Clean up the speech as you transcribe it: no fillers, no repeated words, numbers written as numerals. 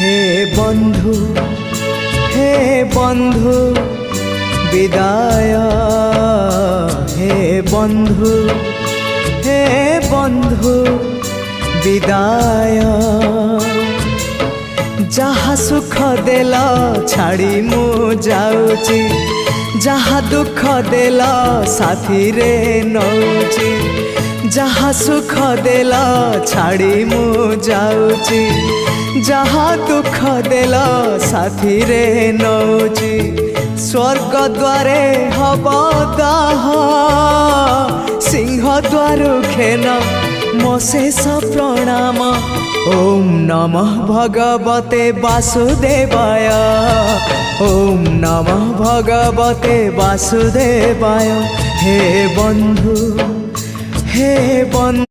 হে বন্ধু, হে বন্ধু বিদায়, হে বন্ধু, হে বন্ধু বিদায়। যাহা সুখ দেল ছাড়ি মু যাউছি, যাহা দুঃখ দেল সাথীরে নৌছি। যাহা সুখ দেল ছাড়ি মু যাউছি, যাহা দুঃখ দেল সাথীরে নৌছি। স্বর্গ দ্বারে হব দাহ, সিংহ দ্বার খেন মো শেষ প্রণাম। ওম নমঃ ভগবতে বাসুদেবায়, ওম নমঃ ভগবতে বাসুদেবায়। হে বন্ধু, হে বন্ধু।